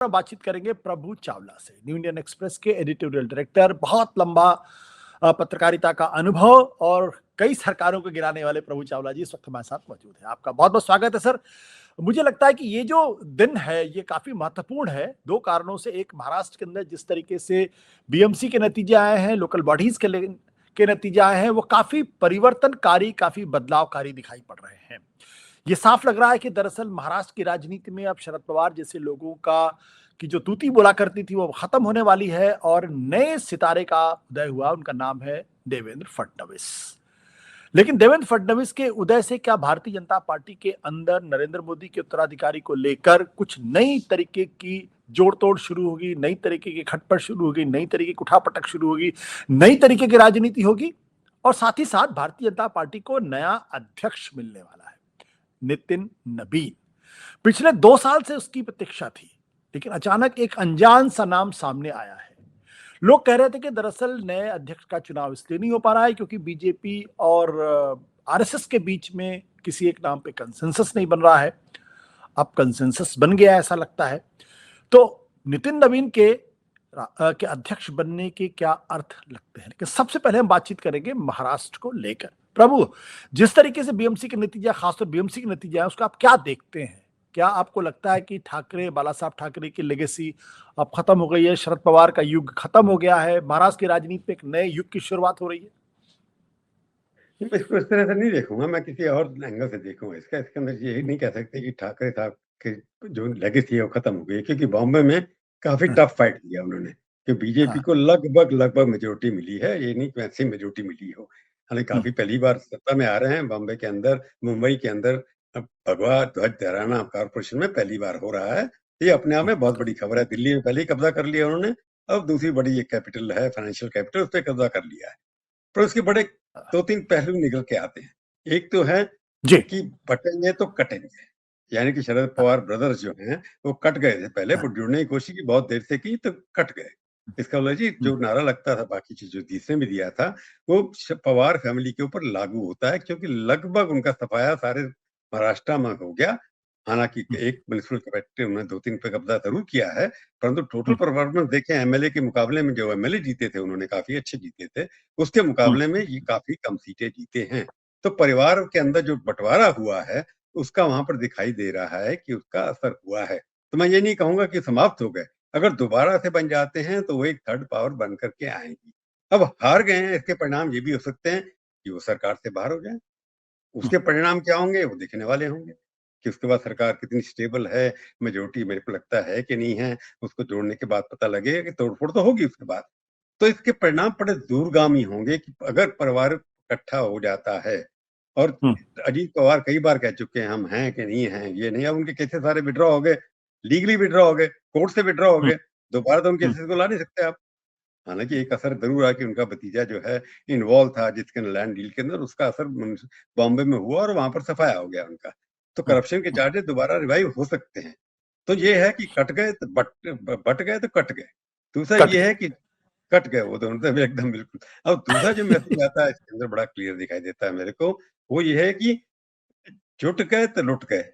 बातचीत करेंगे प्रभु चावला से, न्यू इंडियन एक्सप्रेस के एडिटोरियल डायरेक्टर। बहुत लंबा पत्रकारिता का अनुभव और कई सरकारों को गिराने वाले प्रभु चावला जी इस वक्त हमारे साथ मौजूद हैं। आपका बहुत बहुत स्वागत है सर। मुझे लगता है कि ये जो दिन है ये काफी महत्वपूर्ण है, दो कारणों से। एक, महाराष्ट्र के अंदर जिस तरीके से बीएमसी के नतीजे आए हैं, लोकल बॉडीज के नतीजे आए हैं, वो काफी परिवर्तनकारी, काफी बदलावकारी दिखाई पड़ रहे हैं। ये साफ लग रहा है कि दरअसल महाराष्ट्र की राजनीति में अब शरद पवार जैसे लोगों का की जो तूती बोला करती थी वो खत्म होने वाली है और नए सितारे का उदय हुआ। उनका नाम है देवेंद्र फडणवीस। लेकिन देवेंद्र फडणवीस के उदय से क्या भारतीय जनता पार्टी के अंदर नरेंद्र मोदी के उत्तराधिकारी को लेकर कुछ नई तरीके की जोड़ तोड़ शुरू होगी, नई तरीके की खटपट शुरू होगी, नई तरीके की उठापटक शुरू होगी, नई तरीके की राजनीति होगी? और साथ ही साथ भारतीय जनता पार्टी को नया अध्यक्ष मिलने वाला है, नितिन नबीन। पिछले 2 साल से उसकी प्रतीक्षा थी, लेकिन अचानक एक अनजान सा नाम सामने आया है। लोग कह रहे थे कि दरअसल नए अध्यक्ष का चुनाव इसलिए नहीं हो पा रहा है क्योंकि बीजेपी और आरएसएस के बीच में किसी एक नाम पे कंसेंसस नहीं बन रहा है। अब कंसेंसस बन गया ऐसा लगता है। तो नितिन नवीन के अध्यक्ष बनने के क्या अर्थ लगते हैं? लेकिन सबसे पहले हम बातचीत करेंगे महाराष्ट्र को लेकर। प्रभु, जिस तरीके से बीएमसी के नतीजा, खासतौर बीएमसी के नतीजा है, उसका आप क्या देखते हैं? क्या आपको लगता है कि ठाकरे, बाला साहब ठाकरे की लेगेसी अब खत्म हो गई है, शरद पवार का युग खत्म हो गया है, महाराष्ट्र की राजनीति में एक नए युग की शुरुआत हो रही है? इसको इस तरह से नहीं देखूंगा, मैं किसी और एंगल से देखूंगा इसका। इसके अंदर यही नहीं कह सकते कि ठाकरे साहब की जो लेगेसी है वो खत्म हो गई, क्योंकि बॉम्बे में काफी टफ फाइट किया उन्होंने, कि बीजेपी को लगभग मेजोरिटी मिली है। ये नहीं कि वैसी मेजोरिटी मिली हो। हालांकि काफी पहली बार सत्ता में आ रहे हैं बॉम्बे के अंदर, मुंबई के अंदर। अब भगवा ध्वज फहराना कॉर्पोरेशन में पहली बार हो रहा है। ये अपने आप में बहुत बड़ी खबर है। दिल्ली में पहले ही कब्जा कर लिया उन्होंने, अब दूसरी बड़ी एक कैपिटल है, फाइनेंशियल कैपिटल, उस पर कब्जा कर लिया है। पर उसके बड़े 2-3 पहलू निकल के आते हैं। एक तो है जी। कि बटेंगे तो कटेंगे, यानी कि शरद पवार ब्रदर्स जो हैं वो कट गए थे पहले, पर जुड़ने की कोशिश की, बहुत देर से की, तो कट गए। इसका मतलब जी जो नारा लगता था बाकी चीज जो तीसरे में दिया था वो पवार फैमिली के ऊपर लागू होता है, क्योंकि लगभग उनका सफाया सारे महाराष्ट्र में हो गया। हालांकि एक म्युनिसिपल कैपिटल उन्होंने 2-3 पे कब्जा जरूर किया है, परंतु टोटल परफॉर्मेंस देखें एमएलए के मुकाबले में, जो एमएलए जीते थे उन्होंने काफी अच्छे जीते थे, उसके मुकाबले में ये काफी कम सीटें जीते हैं। तो परिवार के अंदर जो बंटवारा हुआ है उसका वहां पर दिखाई दे रहा है कि उसका असर हुआ है। तो मैं ये नहीं कहूंगा कि समाप्त हो गए। अगर दोबारा से बन जाते हैं तो वो एक थर्ड पावर बन करके आएंगी। अब हार गए हैं, इसके परिणाम ये भी हो सकते हैं कि वो सरकार से बाहर हो जाए। उसके परिणाम क्या होंगे वो देखने वाले होंगे, कि उसके बाद सरकार कितनी स्टेबल है, मेजोरिटी मेरे को लगता है कि नहीं है। उसको जोड़ने के बाद पता लगेगा कि तोड़फोड़ तो होगी उसके बाद। तो इसके परिणाम बड़े दूरगामी होंगे कि अगर परिवार इकट्ठा हो जाता है। और अजीत पवार कई बार कह चुके हैं हम हैं कि नहीं हैं, ये नहीं। अब उनके केसेस सारे विड्रॉ हो गए, लीगली विड्रॉ हो गए, कोर्ट से विड्रॉ हो गए, दोबारा तो उनके केसेस को ला नहीं सकते आप। हालांकि एक असर जरूर है कि उनका भतीजा जो है इन्वॉल्व था जिसके लैंड डील के अंदर, उसका असर बॉम्बे में हुआ और वहां पर सफाया हो गया उनका। तो करप्शन के चार्जेस दोबारा रिवाइव हो सकते हैं। तो ये है कि कट गए तो बट गए तो कट गए। दूसरा ये है कि कट गए वो दोनों तो एकदम बिल्कुल। अब दूसरा जो मैसेज आता है इसके अंदर बड़ा क्लियर दिखाई देता है मेरे को, वो ये है कि जुट गए तो लुट गए।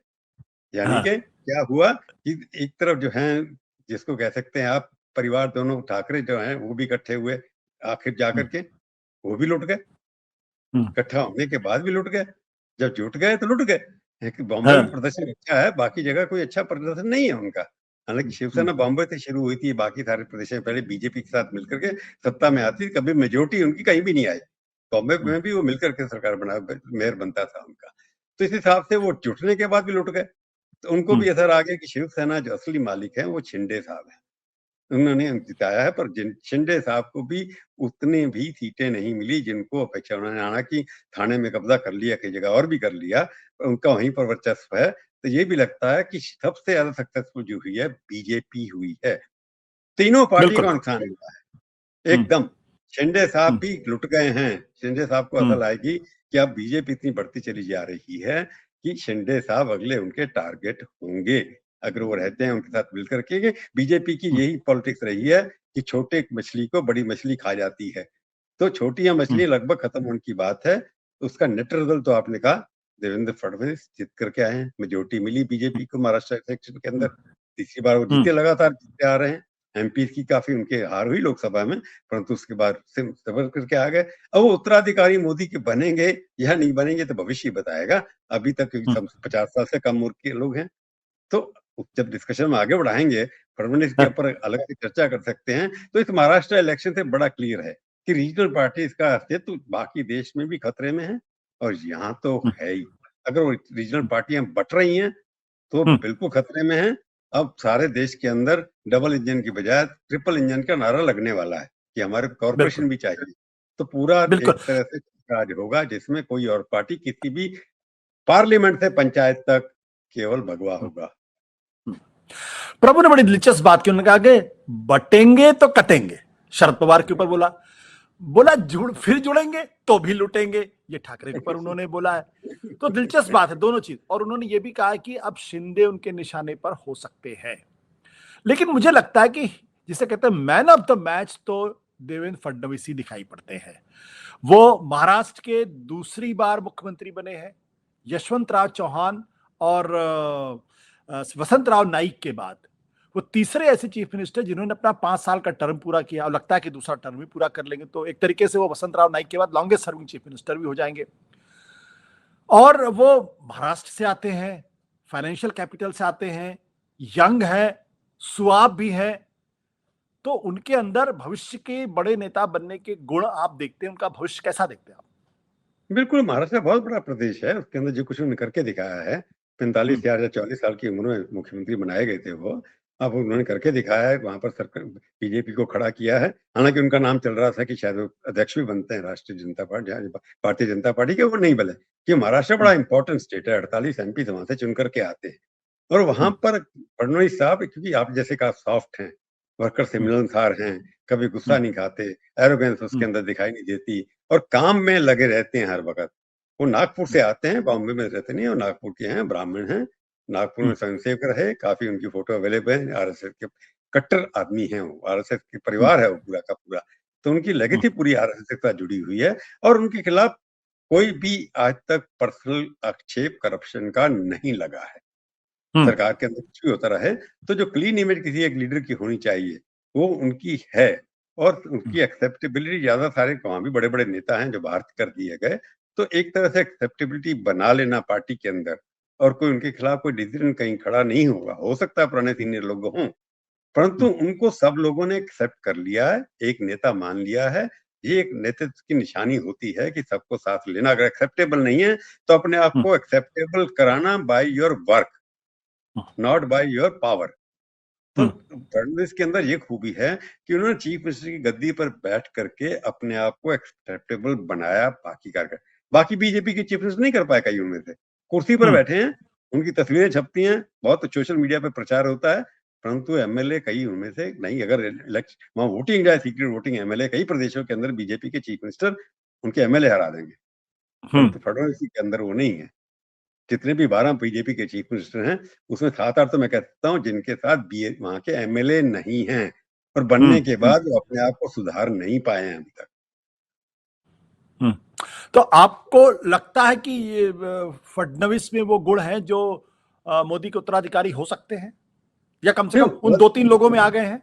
यानी कि क्या हुआ कि एक तरफ जो है, जिसको कह सकते हैं आप, परिवार दोनों ठाकरे जो हैं वो भी इकट्ठे हुए, आखिर जाकर के वो भी लुट गए। इकट्ठा होने के बाद भी लुट गए। जब जुट गए तो लुट गए। बॉम्बे में प्रदर्शन अच्छा है, बाकी जगह कोई अच्छा प्रदर्शन नहीं है उनका। हालांकि शिवसेना बॉम्बे से शुरू हुई थी, बाकी सारे प्रदेश में पहले बीजेपी के साथ मिलकर के सत्ता में आती थी, कभी मेजोरिटी उनकी कहीं भी नहीं आई। बॉम्बे में भी वो मिलकर के सरकार बना, मेयर बनता था उनका। तो इस हिसाब से वो जुटने के बाद भी लुट गए। तो उनको भी असर आ गया कि शिवसेना जो असली मालिक है वो शिंदे साहब है। उन्होंने जिताया है, पर शिंदे साहब को भी उतने भी सीटें नहीं मिली जिनको अपेक्षा। उन्होंने हालांकि थाने में कब्जा कर लिया, कई जगह और भी कर लिया, उनका वहीं पर वर्चस्व है। तो ये भी लगता है कि सबसे ज्यादा सक्सेसफुल जो हुई है बीजेपी हुई है। तीनों पार्टी का नुकसान हुआ है एकदम। शिंदे साहब भी लुट गए हैं। शिंदे साहब को अकल आएगी कि अब बीजेपी इतनी बढ़ती चली जा रही है कि शिंदे साहब अगले उनके टारगेट होंगे, अगर वो रहते हैं उनके साथ मिलकर के। बीजेपी की यही पॉलिटिक्स रही है कि छोटे मछली को बड़ी मछली खा जाती है। तो छोटी मछली लगभग खत्म होने की बात है। उसका नेट रिजल्ट तो आपने कहा, देवेंद्र फडणवीस जीत करके आए हैं, मेजोरिटी मिली बीजेपी को महाराष्ट्र सेक्शन के अंदर। तीसरी बार वो जीते, लगातार जीते आ रहे हैं। एमपी की काफी उनके हार हुई लोकसभा में, परंतु उसके बाद सबर करके आ गए। अब वो उत्तराधिकारी मोदी के बनेंगे या नहीं बनेंगे तो भविष्य बताएगा। अभी तक क्योंकि सब 50 साल से कम उम्र के लोग हैं, तो जब डिस्कशन में आगे बढ़ाएंगे, फडणवीस के ऊपर अलग से चर्चा कर सकते हैं। तो इस महाराष्ट्र इलेक्शन से बड़ा क्लियर है कि रीजनल पार्टी का अस्तित्व बाकी देश में भी खतरे में है और यहाँ तो है ही। अगर वो रीजनल पार्टियां बट रही हैं तो बिल्कुल खतरे में है। अब सारे देश के अंदर डबल इंजन की बजाय ट्रिपल इंजन का नारा लगने वाला है कि हमारे कॉर्पोरेशन भी चाहिए। तो पूरा बिल्कुल एक तरह से राज होगा जिसमें कोई और पार्टी किसी भी पार्लियामेंट से पंचायत तक केवल भगवा होगा। प्रभु ने बड़ी दिलचस्प बात की, उन्होंने कहा कि बटेंगे तो कटेंगे। शरद पवार के ऊपर बोला, फिर जुड़ेंगे तो भी लुटेंगे, ये ठाकरे के ऊपर उन्होंने बोला है। तो दिलचस्प बात है दोनों चीज। और उन्होंने ये भी कहा कि अब शिंदे उनके निशाने पर हो सकते हैं। लेकिन मुझे लगता है कि जिसे कहते हैं मैन ऑफ द मैच, तो देवेंद्र फडणवीस ही दिखाई पड़ते हैं। वो महाराष्ट्र के दूसरी बार मुख्यमंत्री बने हैं, यशवंत राव चौहान और वसंत राव नाईक के बाद वो तीसरे ऐसे चीफ मिनिस्टर जिन्होंने अपना 5 साल का टर्म पूरा किया, और लगता है कि दूसरा टर्म भी पूरा कर लेंगे। तो एक तरीके से वो वसंत राव नाईक के बाद लॉन्गेस्ट सर्विंग चीफ मिनिस्टर भी हो जाएंगे। और वो महाराष्ट्र से आते हैं, फाइनेंशियल कैपिटल से आते हैं, यंग है, सुआब भी है। तो उनके अंदर भविष्य के बड़े नेता बनने के गुण आप देखते हैं, उनका भविष्य कैसा देखते हैं आप? बिल्कुल, महाराष्ट्र बहुत बड़ा प्रदेश है, उसके अंदर जो कुछ उन्होंने करके दिखाया है, 45 या 40 साल की उम्र में मुख्यमंत्री बनाए गए थे वो। अब उन्होंने करके दिखाया है, वहाँ पर सरकार बीजेपी को खड़ा किया है। हालाँकि उनका नाम चल रहा था कि शायद वो अध्यक्ष भी बनते हैं राष्ट्रीय जनता पार्टी, भारतीय जनता पार्टी के, वो नहीं बने। कि महाराष्ट्र बड़ा इंपॉर्टेंट स्टेट है, 48 एमपी वहाँ से चुन करके आते हैं। और वहाँ पर फडणवीस साहब, क्योंकि आप जैसे कहा सॉफ्ट हैं, वर्कर से मिलनसार हैं, कभी गुस्सा नहीं खाते, एरोगेंस उसके अंदर दिखाई नहीं देती और काम में लगे रहते हैं हर वक़्त। वो नागपुर से आते हैं, बॉम्बे में रहते नहीं, वो नागपुर के हैं, ब्राह्मण हैं। नागपुर में स्वयंसेवक रहे, काफ़ी उनकी फ़ोटो अवेलेबल है, आरएसएस के कट्टर आदमी हैं वो, आरएसएस के परिवार है वो पूरा का पूरा। तो उनकी लेगेसी पूरी आरएसएस के साथ जुड़ी हुई है और उनके खिलाफ कोई भी आज तक पर्सनल आक्षेप करप्शन का नहीं लगा है। सरकार के अंदर कुछ भी होता रहे, तो जो क्लीन इमेज किसी एक लीडर की होनी चाहिए, वो उनकी है। और उनकी एक्सेप्टेबिलिटी ज़्यादा, सारे वहाँ भी बड़े-बड़े नेता हैं जो बाहर कर दिए गए, तो एक तरह से एक्सेप्टेबिलिटी बना लेना पार्टी के अंदर और कोई उनके खिलाफ कोई डिसीजन कहीं खड़ा नहीं होगा। हो सकता है पुराने सीनियर लोग हों, परंतु उनको सब लोगों ने एक्सेप्ट कर लिया है, एक नेता मान लिया है। ये एक नेतृत्व की निशानी होती है कि सबको साथ लेना। अगर एक्सेप्टेबल नहीं है, तो अपने आप को एक्सेप्टेबल कराना by your work, not by your power. तो फडणवीस के अंदर ये खूबी है कि उन्होंने चीफ मिनिस्टर की गद्दी पर बैठ करके अपने आप को एक्सेप्टेबल बनाया बाकी कार्यक्रम। बाकी बीजेपी के चीफ मिनिस्टर नहीं कर पाए, कई उनमें से कुर्सी पर बैठे हैं, उनकी तस्वीरें छपती हैं, बहुत सोशल मीडिया पे प्रचार होता है, परंतु एमएलए कई उनमें से नहीं। अगर इलेक्शन वहां वोटिंग जाए, सीक्रेट वोटिंग, एमएलए कई प्रदेशों के अंदर बीजेपी के चीफ मिनिस्टर उनके एमएलए हरा देंगे, परंतु फडणवीस के अंदर वो नहीं है। जितने भी 12 बीजेपी के चीफ मिनिस्टर हैं, उसमें 7-8 तो मैं कह सकता हूँ जिनके साथ वहाँ के एमएलए नहीं हैं और बनने के बाद वो अपने आप को सुधार नहीं पाए हैं अभी तक। तो आपको लगता है कि ये फडणवीस में वो गुण हैं जो मोदी के उत्तराधिकारी हो सकते हैं, या कम से कम उन 2-3 लोगों में आ गए हैं?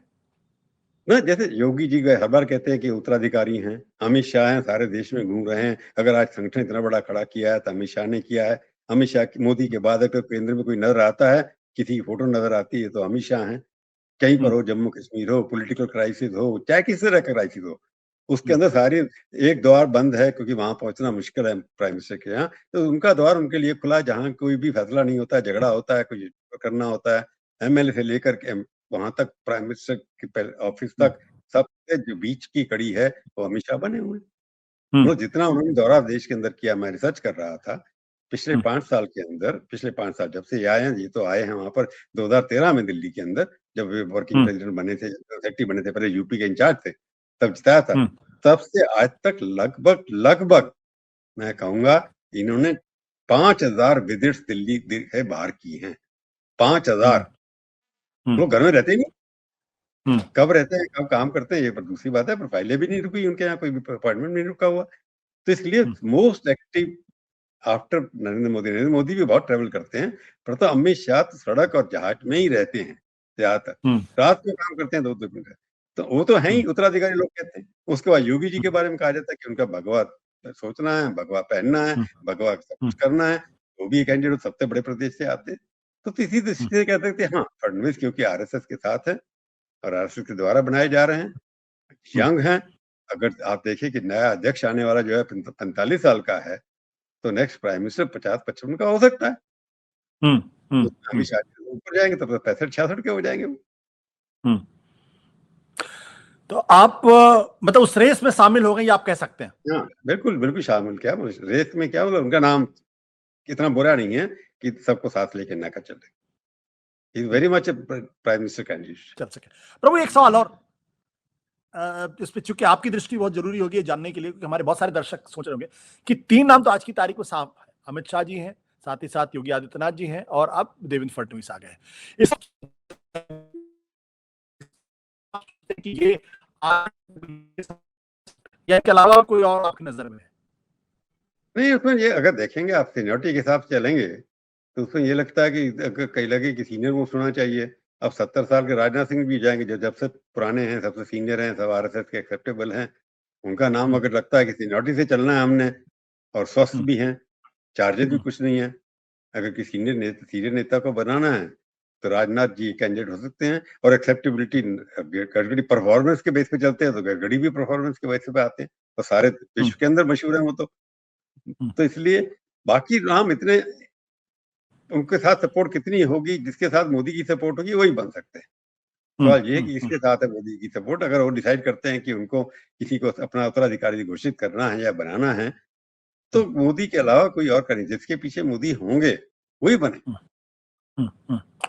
ना, जैसे योगी जी हर बार कहते हैं कि उत्तराधिकारी हैं, अमित शाह हैं, सारे देश में घूम रहे हैं। अगर आज संगठन इतना बड़ा खड़ा किया है तो अमित शाह ने किया है। अमित शाह मोदी के बाद अगर केंद्र में कोई नजर आता है, किसी की फोटो नजर आती है, तो अमित शाह हैं। कहीं पर हो, जम्मू कश्मीर हो, पॉलिटिकल क्राइसिस हो, चाहे किसी तरह का क्राइसिस हो, उसके अंदर सारी एक द्वार बंद है क्योंकि वहां पहुंचना मुश्किल है प्राइम मिनिस्टर के यहाँ। तो उनका द्वार उनके लिए खुला है, जहाँ कोई भी फैसला नहीं होता है, झगड़ा होता है, कुछ करना होता है, एमएलए से लेकर के वहां तक प्राइम मिनिस्टर के ऑफिस तक, सबसे जो बीच की कड़ी है वो हमेशा बने हुए हैं। मतलब जितना उन्होंने दौरा देश के अंदर किया, मैं रिसर्च कर रहा था पिछले 5 साल के अंदर, पिछले 5 साल जब से ये आए हैं, ये तो आए हैं वहां पर 2013 में दिल्ली के अंदर, जब वे वर्किंग प्रेसिडेंट बने थे, सेक्रेटरी बने थे, पहले यूपी के इंचार्ज थे, तब जिताया था। तब से आज तक लगभग लगभग मैं कहूंगा इन्होंने 5000 विजिट्स दिल्ली के बाहर की हैं। 5000 लोग घर में रहते ही नहीं, कब रहते हैं, कब काम करते हैं, ये पर दूसरी बात है, पर फाइलें भी नहीं रुकी उनके यहाँ, कोई भी अपॉइंटमेंट नहीं रुका हुआ। तो इसलिए most active after Narendra Modi भी बहुत ट्रेवल करते हैं, पर तो अमित शाह तो सड़क और जहाज में ही रहते हैं। ज्यादातर रात को काम करते हैं 2-2 घंटे। तो वो तो है ही उत्तराधिकारी लोग कहते हैं। उसके बाद योगी जी के बारे में कहा जाता है कि उनका भगवा सोचना है, भगवा पहनना है, भगवा सब कुछ करना है। वो भी कैंडिडेट सबसे बड़े प्रदेश से आते हैं। तो इसी दृष्टि से कह सकते हैं हाँ, फडणवीस क्योंकि आरएसएस के साथ है और आरएसएस के द्वारा बनाए जा रहे हैं, यंग हैं। अगर आप देखिए कि नया अध्यक्ष आने वाला जो है 45 साल का है, तो नेक्स्ट प्राइम मिनिस्टर 50-55 का हो सकता है। अमित शाह ऊपर जाएंगे तब तो 65-66 के हो जाएंगे वो। तो आप मतलब उस रेस में शामिल हो गए, आप कह सकते हैं। हाँ, बिल्कुल बिल्कुल शामिल। क्या रेस में क्या मतलब, उनका नाम इतना बुरा नहीं है कि सबको साथ लेके ना कर चले। Is very much prime minister candidate. चल सके। प्रभु एक सवाल और इस पे, चूंकि आपकी दृष्टि बहुत जरूरी होगी जानने के लिए, क्योंकि हमारे बहुत सारे दर्शक सोच रहे होंगे कि 3 नाम तो आज की तारीख में साफ है, अमित शाह जी हैं, साथ ही साथ योगी आदित्यनाथ जी हैं, और अब देवेंद्र फडणवीस आ गए। इस कि ये या के अलावा कोई और आपकी नजर में है? नहीं, उसमें ये अगर देखेंगे आप सीनियरिटी के हिसाब से चलेंगे तो उसमें ये लगता है कि अगर कहीं लगे कि सीनियर को सुनना चाहिए। अब 70 साल के राजनाथ सिंह भी जाएंगे जो जब से पुराने हैं, सबसे सीनियर हैं, सब आरएसएस के एक्सेप्टेबल हैं। उनका नाम अगर लगता है कि सीनियरिटी से चलना है हमने और स्वस्थ भी हैं, चार्जेस भी कुछ नहीं है, अगर किसी सीनियर नेता को बनाना है तो राजनाथ जी कैंडिडेट हो सकते हैं। और एक्सेप्टेबिलिटी गडकरी परफॉर्मेंस के बेस पे चलते हैं तो गडकरी भी परफॉर्मेंस के बेस पे आते हैं और सारे विश्व के अंदर मशहूर हैं वो तो इसलिए बाकी नाम इतने उनके साथ सपोर्ट कितनी होगी, जिसके साथ मोदी की सपोर्ट होगी वही बन सकते हैं। सवाल ये है कि इसके साथ है मोदी की सपोर्ट, अगर वो डिसाइड करते हैं कि उनको किसी को अपना उत्तराधिकारी घोषित करना है या बनाना है तो मोदी के अलावा कोई और करें, जिसके पीछे मोदी होंगे वही बने।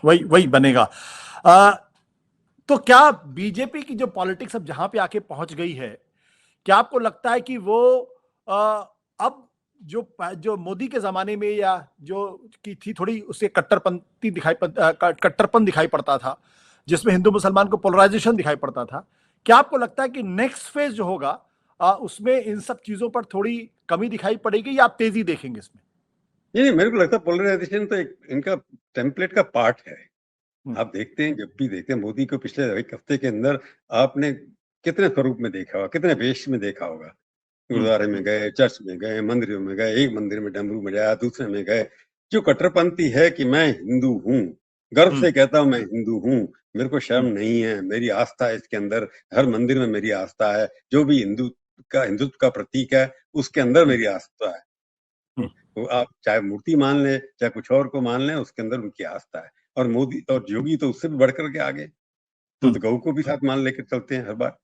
वही बनेगा। तो क्या बीजेपी की जो पॉलिटिक्स अब जहां पे आके पहुंच गई है, क्या आपको लगता है कि वो अब जो मोदी के जमाने में या जो की थी थोड़ी उससे कट्टरपन दिखाई पड़ता था, जिसमें हिंदू मुसलमान को पोलराइजेशन दिखाई पड़ता था, क्या आपको लगता है कि नेक्स्ट फेज जो होगा उसमें इन सब चीजों पर थोड़ी कमी दिखाई पड़ेगी या आप तेजी देखेंगे इसमें? नहीं, मेरे को लगता है पोलराइजेशन तो एक इनका टेम्पलेट का पार्ट है। आप देखते हैं, जब भी देखते हैं मोदी को पिछले एक हफ्ते के अंदर आपने कितने स्वरूप में देखा होगा, कितने वेश में देखा होगा। गुरुद्वारे में गए, चर्च में गए, मंदिरों में गए, एक मंदिर में डमरू बजाया, दूसरे में गए। जो कट्टरपंथी है कि मैं हिंदू हूँ, गर्व से कहता हूँ मैं हिंदू हूँ, मेरे को शर्म नहीं है, मेरी आस्था है इसके अंदर, हर मंदिर में मेरी आस्था है, जो भी हिंदुत्व का प्रतीक है उसके अंदर मेरी आस्था है। तो आप चाहे मूर्ति मान लें, चाहे कुछ और को मान लें, उसके अंदर उनकी आस्था है। और मोदी और योगी तो उससे भी बढ़कर के आगे, तो गऊ को भी साथ मान लेकर चलते हैं हर बार।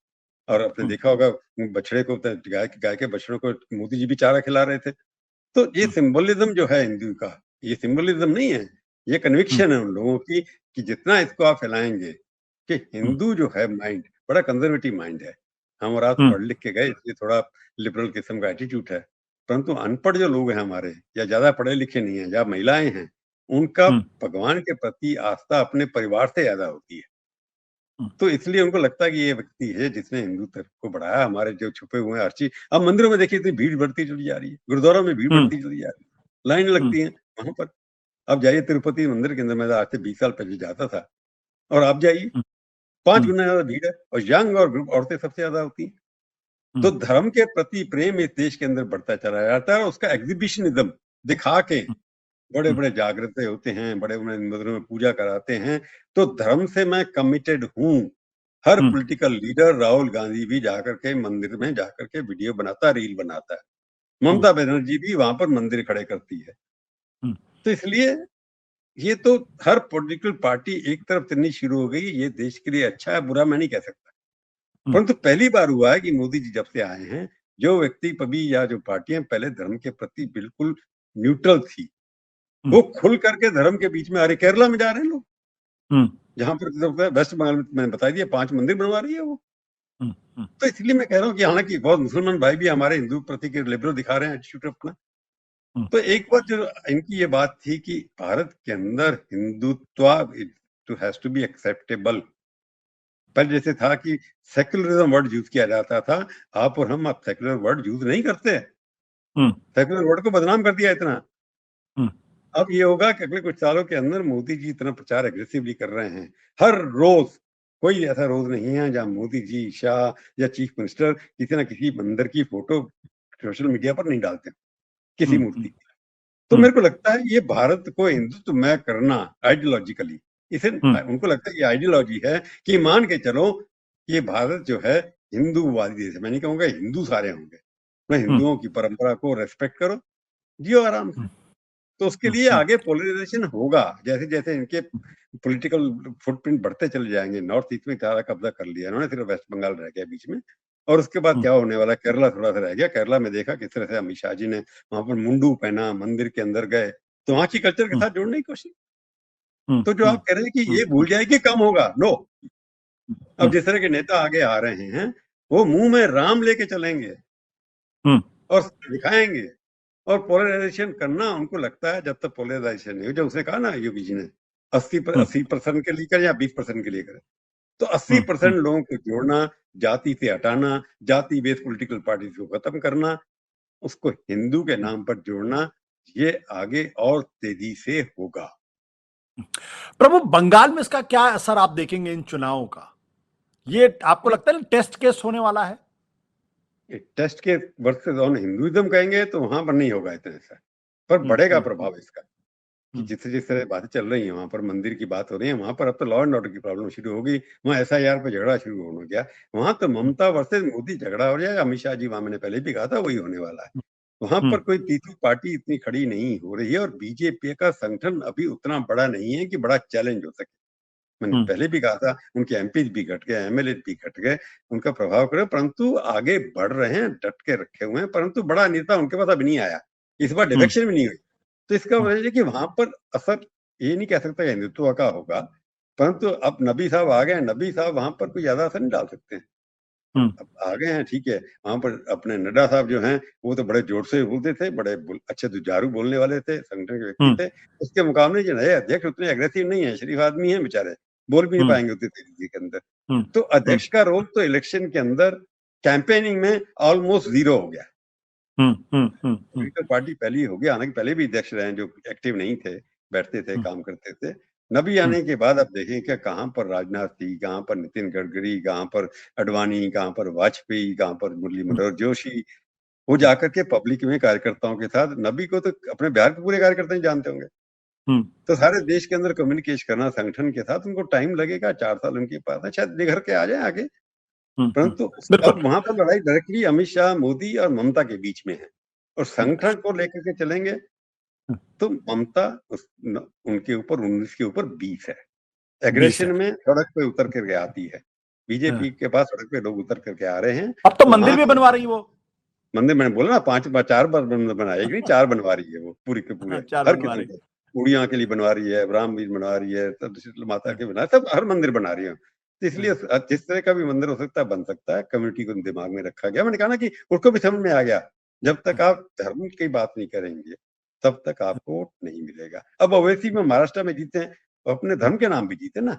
और आपने देखा होगा बछड़े को, गाय के बछड़ों को मोदी जी भी चारा खिला रहे थे। तो ये सिंबलिज्म जो है हिंदू का, ये सिंबलिज्म नहीं है, ये कन्विक्शन है उन लोगों की कि जितना इसको आप फैलाएंगे कि हिंदू जो है माइंड बड़ा कंजर्वेटिव माइंड है। हम और आप पढ़ लिख के गए इसलिए थोड़ा लिबरल किस्म का एटीट्यूड है, परंतु अनपढ़ जो लोग हैं हमारे या ज्यादा पढ़े लिखे नहीं है या महिलाएं हैं, उनका भगवान के प्रति आस्था अपने परिवार से ज्यादा होती है। तो इसलिए उनको लगता है कि ये व्यक्ति है जिसने हिंदू धर्म को बढ़ाया। हमारे जो छुपे हुए हैं हर चीज, अब मंदिरों में देखिए इतनी भीड़ बढ़ती चली जा रही है, गुरुद्वारों में भीड़ बढ़ती चली जा रही है, लाइन लगती है वहां पर। अब जाइए तिरुपति मंदिर के अंदर, मैं आज से 20 साल पहले जाता था, और आप जाइए 5 गुना ज्यादा भीड़ है, और यंग और ग्रुप औरतें सबसे ज्यादा होती हैं। तो धर्म के प्रति प्रेम इस देश के अंदर बढ़ता चला जाता है, और उसका एग्जीबिशनिज्म दिखा के बड़े बड़े जागृत होते हैं, बड़े बड़े मंदिरों में पूजा कराते हैं। तो धर्म से मैं कमिटेड हूँ। हर पॉलिटिकल लीडर, राहुल गांधी भी जाकर के मंदिर में जाकर के वीडियो बनाता है, रील बनाता है, ममता बनर्जी भी वहां पर मंदिर खड़े करती है। तो इसलिए ये तो हर पॉलिटिकल पार्टी एक तरफ चलनी शुरू हो गई। ये देश के लिए अच्छा है, बुरा मैं नहीं कह सकता, परंतु पहली बार हुआ है कि मोदी जी जब से आए हैं, जो व्यक्ति कभी या जो पार्टियां पहले धर्म के प्रति बिल्कुल न्यूट्रल थी, वो खुल करके धर्म के बीच में आ रही। केरला में जा रहे हैं लोग, जहां पर वेस्ट बंगाल में मैंने बता दिया 5 मंदिर बनवा रही है वो। तो इसलिए मैं कह रहा हूँ कि हालांकि बहुत मुसलमान भाई भी हमारे हिंदू प्रति के लिबरल दिखा रहे हैं एटीट्यूड अपना। तो एक बात जो इनकी ये बात थी कि भारत के अंदर Hindutva has to be acceptable. पहले जैसे था कि सेक्युलरिज्म वर्ड यूज किया जाता था, आप और हम अब सेक्युलर वर्ड यूज नहीं करते। सेक्युलर वर्ड को बदनाम कर दिया इतना। अब ये होगा कि अगले कुछ सालों के अंदर मोदी जी इतना प्रचार एग्रेसिवली कर रहे हैं, हर रोज कोई ऐसा रोज नहीं है जहां मोदी जी, शाह या चीफ मिनिस्टर किसी ना किसी बंदर की फोटो सोशल मीडिया पर नहीं डालते, किसी मूर्ति की। तो मेरे को लगता है ये भारत को हिंदुत्वमय करना आइडियोलॉजिकली, इसे उनको लगता है ये आइडियोलॉजी है कि मान के चलो ये भारत जो है हिंदूवादी देश है। मैं नहीं कहूंगा हिंदू सारे होंगे, मैं हिंदुओं की परंपरा को रेस्पेक्ट करो, जियो आराम से। तो उसके लिए आगे पोलराइजेशन होगा, जैसे जैसे इनके पॉलिटिकल फुटप्रिंट बढ़ते चले जाएंगे। नॉर्थ ईस्ट में सारा कब्जा कर लिया इन्होंने, सिर्फ वेस्ट बंगाल रह गया बीच में। और उसके बाद क्या होने वाला है, केरला थोड़ा सा रह गया। केरला में देखा किस तरह से अमित शाह जी ने वहां पर मुंडू पहना, मंदिर के अंदर गए, तो वहां की कल्चर के साथ जोड़ने की कोशिश। तो जो आप कह रहे हैं कि ये भूल जाए कि कम होगा, नो। अब जिस तरह के नेता आगे आ रहे हैं वो मुंह में राम लेके चलेंगे और दिखाएंगे। और पोलराइजेशन करना उनको लगता है, जब तक पोलराइजेशन नहीं हो, जो उसने कहा ना योगी जी ने 80% के लिए करें या 20% के लिए करें, तो 80% लोगों को जोड़ना, जाति से हटाना, जाति बेस्ड पॉलिटिकल पार्टी को खत्म करना, उसको हिंदू के नाम पर जोड़ना, ये आगे और तेजी से होगा। प्रभु, बंगाल में इसका क्या असर आप देखेंगे इन चुनावों का? ये आपको लगता है टेस्ट केस होने वाला है? टेस्ट के वर्सेस ऑन हिंदुइज्म कहेंगे तो वहां पर नहीं होगा इतना ऐसा, पर बढ़ेगा प्रभाव इसका। कि जिस तरह बातें चल रही हैं, वहां पर मंदिर की बात हो रही है, वहां पर अब तो लॉ एंड ऑर्डर की प्रॉब्लम शुरू हो गई। वहां एसआईआर पे झगड़ा शुरू हो गया। वहां तो ममता वर्सेस मोदी झगड़ा हो जाए, अमित शाह जी वहां, मैंने पहले भी कहा था वही होने वाला है। वहां पर कोई तीसरी पार्टी इतनी खड़ी नहीं हो रही है, और बीजेपी का संगठन अभी उतना बड़ा नहीं है कि बड़ा चैलेंज हो सके। मैंने पहले भी कहा था, उनके एमपी भी घट गए, एमएलए भी घट गए, उनका प्रभाव करे, परंतु आगे बढ़ रहे हैं, डट के रखे हुए हैं, परंतु बड़ा नेता उनके पास अभी नहीं आया। इस बार डिफेक्शन भी नहीं हुई। तो इसका वजह है कि वहां पर असर ये नहीं कह सकता हिंदुत्व का होगा, परंतु अब नबी साहब आ गए। नबी साहब वहां पर कोई ज्यादा असर नहीं डाल सकते हैं। अब आ गए हैं, ठीक है। वहां पर अपने नड्डा साहब जो हैं, वो तो बड़े जोर से बोलते थे, बड़े अच्छे जुझारू बोलने वाले थे, संगठन के व्यक्ति थे। उसके मुकाबले जो नए अध्यक्ष उतने एग्रेसिव नहीं है, शरीफ आदमी है बेचारे, बोल भी नहीं पाएंगे उतनी तेजी के अंदर। तो अध्यक्ष का रोल तो इलेक्शन के अंदर कैंपेनिंग में ऑलमोस्ट जीरो हो गया। पॉलिटिकल पार्टी पहले हो गया, हालांकि पहले भी अध्यक्ष रहे जो एक्टिव नहीं थे, बैठते थे, काम करते थे। नबी आने के बाद अब देखें कि कहाँ पर राजनाथ सिंह, कहाँ पर नितिन गडकरी, कहाँ पर अडवाणी, कहाँ पर वाजपेयी, कहाँ पर मुरली मनोहर जोशी, वो जाकर के पब्लिक में कार्यकर्ताओं के साथ। नबी को तो अपने बिहार के पूरे कार्यकर्ता ही जानते होंगे। तो सारे देश के अंदर कम्युनिकेट करना संगठन के साथ, उनको टाइम लगेगा, 4 साल उनके पास है, शायद निखर के आ जाए आगे। परंतु अब वहां पर लड़ाई डायरेक्टली अमित शाह, मोदी और ममता के बीच में है, और संगठन को लेकर के चलेंगे तो ममता उनके ऊपर 19 के ऊपर 20 है। एग्रेशन में सड़क पे उतर करके आती है। बीजेपी के पास सड़क पे लोग उतर करके आ रहे हैं। अब तो मंदिर भी बनवा रही है वो। मंदिर मैंने बोला ना, 4 बार बनाएगी नहीं, 4 बनवा रही है वो, पूरी के पूरे हर किस्म के। उड़िया के लिए बनवा रही है, राम मंदिर बनवा रही है, तब शीतला माता के बना, सब हर मंदिर बना रही है। तो इसलिए जिस तरह का भी मंदिर हो सकता है, बन सकता है। कम्युनिटी को दिमाग में रखा गया। मैंने कहा ना कि उसको भी समझ में आ गया, जब तक आप धर्म की बात नहीं करेंगे तब तक आपको वोट नहीं मिलेगा। अब ओवैसी में महाराष्ट्र में जीते हैं, अपने धर्म के नाम भी जीते ना।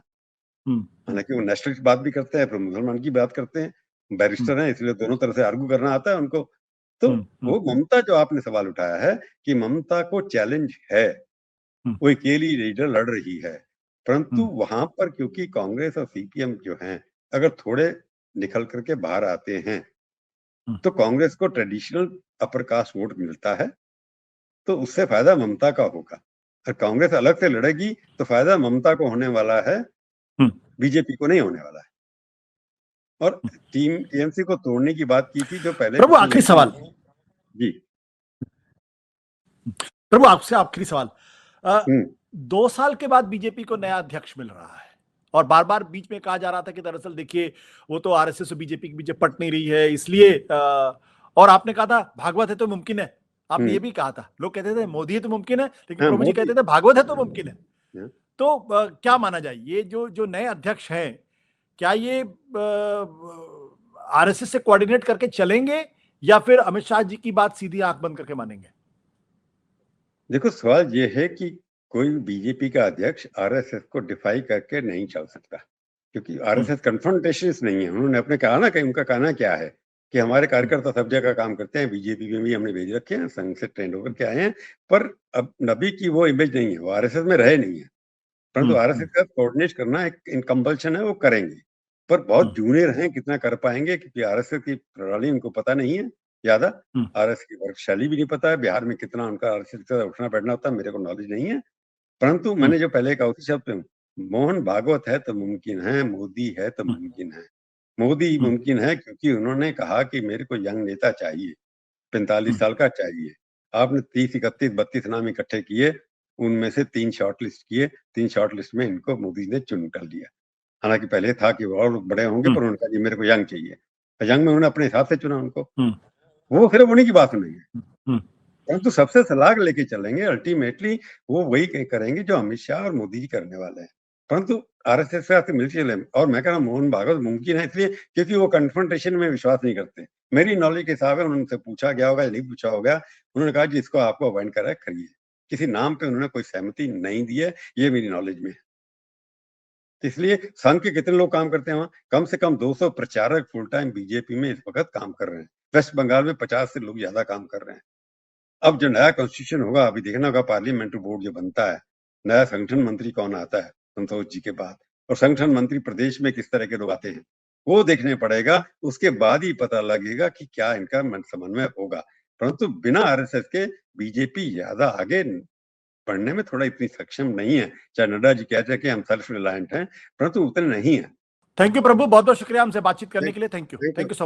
हालांकि वो नेशनल की बात भी करते हैं, फिर मुसलमान की बात करते हैं, बैरिस्टर हैं इसलिए दोनों तरह से आर्गू करना आता है उनको। तो वो ममता जो आपने सवाल उठाया है कि ममता को चैलेंज है, वो अकेली लीडर लड़ रही है, परंतु वहां पर क्योंकि कांग्रेस और सीपीएम जो हैं, अगर थोड़े निकल करके बाहर आते हैं तो कांग्रेस को ट्रेडिशनल अपर कास्ट वोट मिलता है, तो उससे फायदा ममता का होगा। और कांग्रेस अलग से लड़ेगी तो फायदा ममता को होने वाला है, बीजेपी को नहीं होने वाला है। और टीएमसी को तोड़ने की बात की थी जो पहले। प्रभु आखिरी सवाल जी। प्रभु आपसे आखिरी सवाल, 2 साल के बाद बीजेपी को नया अध्यक्ष मिल रहा है, और बार बार बीच में कहा जा रहा था कि दरअसल देखिए वो तो आरएसएस और बीजेपी के बीच पट नहीं रही है, इसलिए और आपने कहा था भागवत है तो मुमकिन है। आपने ये भी कहा था, लोग कहते थे मोदी है तो मुमकिन है, लेकिन प्रभु जी कहते थे भागवत है तो मुमकिन है। तो क्या माना जाए, ये जो नए अध्यक्ष हैं, क्या ये आरएसएस से कोऑर्डिनेट करके चलेंगे या फिर अमित शाह जी की बात सीधी आंख बंद करके मानेंगे? देखो, सवाल ये है कि कोई बीजेपी का अध्यक्ष आरएसएस को डिफाई करके नहीं चल सकता, क्योंकि आरएसएस कन्फ्रंटेशनिस्ट नहीं है। उन्होंने अपने कहा ना कि उनका कहना क्या है कि हमारे कार्यकर्ता सब जगह काम करते हैं, बीजेपी में भी हमने भेज रखे हैं, संघ से ट्रेंड होकर के आए हैं, पर अब नबी की वो इमेज नहीं है, वो आरएसएस में रहे नहीं है। परंतु आरएसएस का कोऑर्डिनेट करना एक कंपल्शन है, वो करेंगे, पर बहुत जूनियर हैं, कितना कर पाएंगे, क्योंकि आरएसएस की प्रणाली उनको पता नहीं है ज्यादा, आरएसएस की वर्कशैली भी नहीं पता है, बिहार में कितना उनका आरएसएस का उठना बैठना होता है मेरे को नॉलेज नहीं है। परंतु मैंने जो पहले कहा उसी शब्द पे, मोहन भागवत है तो मुमकिन है, मोदी है तो मुमकिन है। मोदी मुमकिन है क्योंकि उन्होंने कहा कि मेरे को यंग नेता चाहिए, 45 साल का चाहिए। आपने 30, 31, 32 नाम इकट्ठे किए, उनमें से 3 शॉर्ट लिस्ट किए, 3 शॉर्ट लिस्ट में इनको मोदी ने चुन कर लिया। हालांकि पहले था कि और लोग बड़े होंगे, पर उन्होंने कहा जी मेरे को यंग चाहिए, तो यंग में उन्होंने अपने हिसाब से चुना उनको, वो सिर्फ उन्हीं की बात सुनेंगे, परंतु सबसे सलाह लेके चलेंगे, अल्टीमेटली वो वही करेंगे जो अमित शाह और मोदी जी करने वाले हैं, परंतु आरएसएस से मिल चले। और मैं कह रहा हूँ मोहन भागवत मुमकिन है इसलिए क्योंकि वो कन्फ्रंटेशन में विश्वास नहीं करते। मेरी नॉलेज के हिसाब है, उनसे पूछा गया होगा या नहीं पूछा होगा, उन्होंने कहा जिसको आपको अवॉइड करा है करिए, किसी नाम पे उन्होंने कोई सहमति नहीं दी है, ये मेरी नॉलेज में है। इसलिए संघ के कितने लोग काम करते हैं वहां, कम से कम 200 प्रचारक फुल टाइम बीजेपी में इस वक्त काम कर रहे हैं। वेस्ट बंगाल में 50 से लोग ज्यादा काम कर रहे हैं। अब जो नया कॉन्स्टिट्यूशन होगा, अभी देखना होगा पार्लियामेंट्री बोर्ड जो बनता है, नया संगठन मंत्री कौन आता है संतोष जी के बाद, और संगठन मंत्री प्रदेश में किस तरह के लोग आते हैं, वो देखने पड़ेगा, उसके बाद ही पता लगेगा कि क्या इनका समन्वय होगा। परंतु बिना आरएसएस के बीजेपी ज्यादा आगे बढ़ने में थोड़ा इतनी सक्षम नहीं है। चाहे नड्डा जी कहते हैं कि हम सेल्फ रिलायंट हैं, परंतु उतने नहीं है। थैंक यू प्रभु, बहुत बहुत शुक्रिया हमसे बातचीत करने के लिए। Thank you so much.